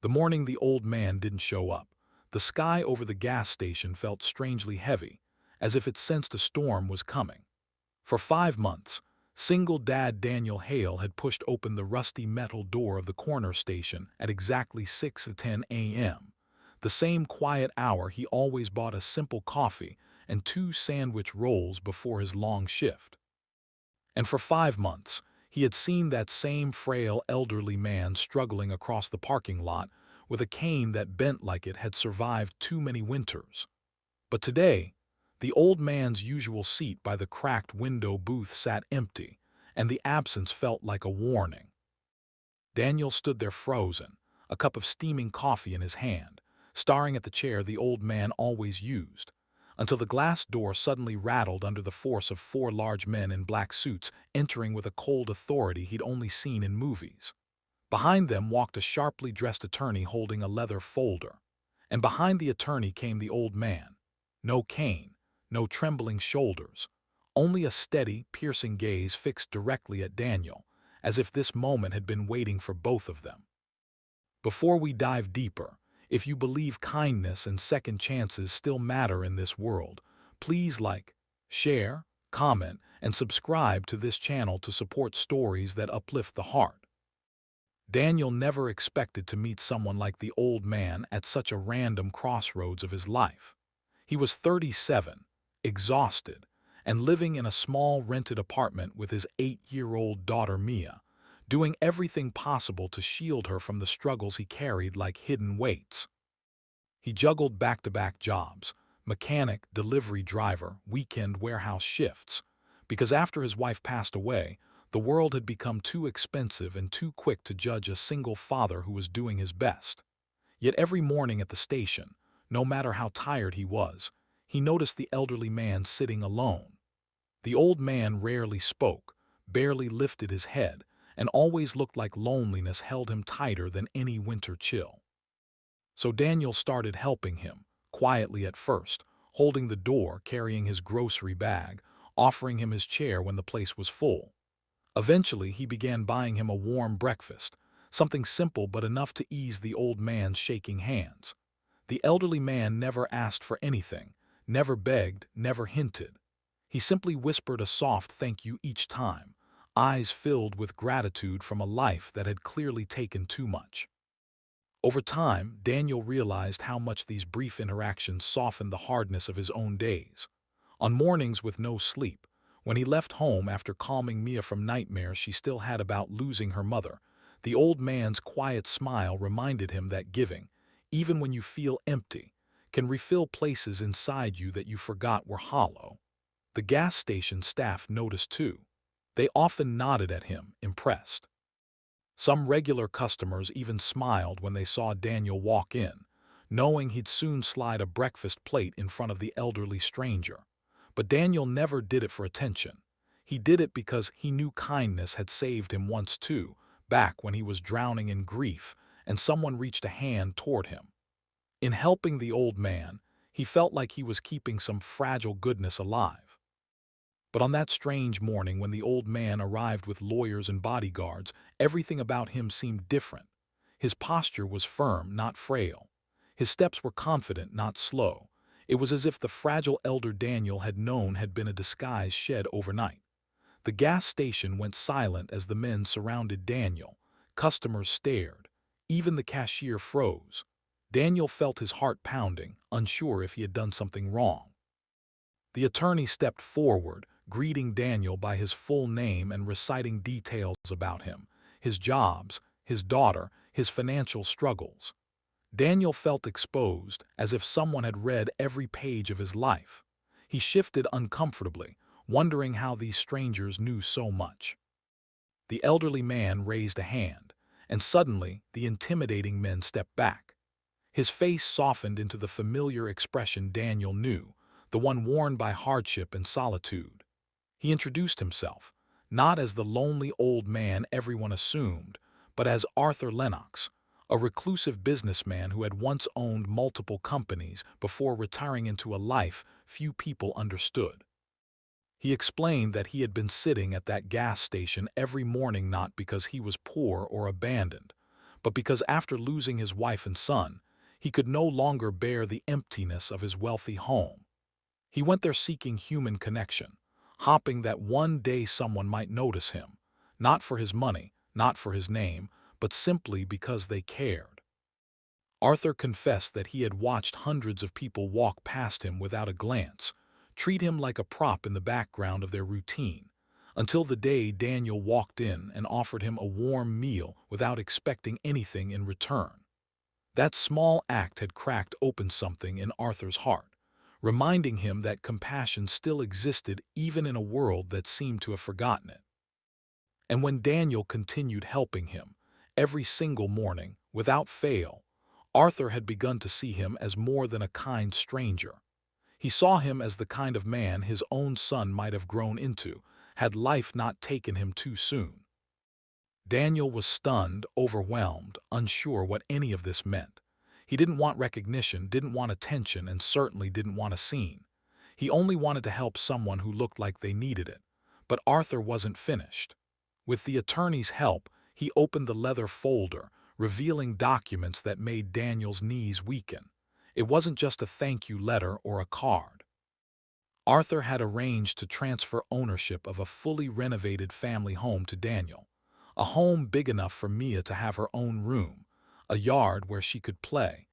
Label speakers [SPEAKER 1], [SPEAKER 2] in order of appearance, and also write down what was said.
[SPEAKER 1] The morning the old man didn't show up, the sky over the gas station felt strangely heavy, as if it sensed a storm was coming. For 5 months, single dad Daniel Hale had pushed open the rusty metal door of the corner station at exactly 6:10 a.m., the same quiet hour he always bought a simple coffee and 2 sandwich rolls before his long shift. And for 5 months, he had seen that same frail elderly man struggling across the parking lot with a cane that bent like it had survived too many winters. But today, the old man's usual seat by the cracked window booth sat empty, and the absence felt like a warning. Daniel stood there frozen, a cup of steaming coffee in his hand, staring at the chair the old man always used, until the glass door suddenly rattled under the force of 4 large men in black suits entering with a cold authority he'd only seen in movies. Behind them walked a sharply dressed attorney holding a leather folder, and behind the attorney came the old man. No cane, no trembling shoulders, only a steady, piercing gaze fixed directly at Daniel, as if this moment had been waiting for both of them. Before we dive deeper, if you believe kindness and second chances still matter in this world, please like, share, comment, and subscribe to this channel to support stories that uplift the heart. Daniel never expected to meet someone like the old man at such a random crossroads of his life. He was 37, exhausted, and living in a small rented apartment with his 8-year-old daughter Mia, doing everything possible to shield her from the struggles he carried like hidden weights. He juggled back-to-back jobs, mechanic, delivery driver, weekend warehouse shifts, because after his wife passed away, the world had become too expensive and too quick to judge a single father who was doing his best. Yet every morning at the station, no matter how tired he was, he noticed the elderly man sitting alone. The old man rarely spoke, barely lifted his head, and always looked like loneliness held him tighter than any winter chill. So Daniel started helping him, quietly at first, holding the door, carrying his grocery bag, offering him his chair when the place was full. Eventually, he began buying him a warm breakfast, something simple but enough to ease the old man's shaking hands. The elderly man never asked for anything, never begged, never hinted. He simply whispered a soft thank you each time, eyes filled with gratitude from a life that had clearly taken too much. Over time, Daniel realized how much these brief interactions softened the hardness of his own days. On mornings with no sleep, when he left home after calming Mia from nightmares she still had about losing her mother, the old man's quiet smile reminded him that giving, even when you feel empty, can refill places inside you that you forgot were hollow. The gas station staff noticed too. They often nodded at him, impressed. Some regular customers even smiled when they saw Daniel walk in, knowing he'd soon slide a breakfast plate in front of the elderly stranger. But Daniel never did it for attention. He did it because he knew kindness had saved him once too, back when he was drowning in grief and someone reached a hand toward him. In helping the old man, he felt like he was keeping some fragile goodness alive. But on that strange morning when the old man arrived with lawyers and bodyguards, everything about him seemed different. His posture was firm, not frail. His steps were confident, not slow. It was as if the fragile elder Daniel had known had been a disguise shed overnight. The gas station went silent as the men surrounded Daniel. Customers stared. Even the cashier froze. Daniel felt his heart pounding, unsure if he had done something wrong. The attorney stepped forward, greeting Daniel by his full name and reciting details about him, his jobs, his daughter, his financial struggles. Daniel felt exposed, as if someone had read every page of his life. He shifted uncomfortably, wondering how these strangers knew so much. The elderly man raised a hand, and suddenly the intimidating men stepped back. His face softened into the familiar expression Daniel knew, the one worn by hardship and solitude. He introduced himself, not as the lonely old man everyone assumed, but as Arthur Lennox, a reclusive businessman who had once owned multiple companies before retiring into a life few people understood. He explained that he had been sitting at that gas station every morning not because he was poor or abandoned, but because after losing his wife and son, he could no longer bear the emptiness of his wealthy home. He went there seeking human connection, hoping that one day someone might notice him, not for his money, not for his name, but simply because they cared. Arthur confessed that he had watched hundreds of people walk past him without a glance, treat him like a prop in the background of their routine, until the day Daniel walked in and offered him a warm meal without expecting anything in return. That small act had cracked open something in Arthur's heart, reminding him that compassion still existed even in a world that seemed to have forgotten it. And when Daniel continued helping him, every single morning, without fail, Arthur had begun to see him as more than a kind stranger. He saw him as the kind of man his own son might have grown into, had life not taken him too soon. Daniel was stunned, overwhelmed, unsure what any of this meant. He didn't want recognition, didn't want attention, and certainly didn't want a scene. He only wanted to help someone who looked like they needed it. But Arthur wasn't finished. With the attorney's help, he opened the leather folder, revealing documents that made Daniel's knees weaken. It wasn't just a thank you letter or a card. Arthur had arranged to transfer ownership of a fully renovated family home to Daniel, a home big enough for Mia to have her own room, a yard where she could play,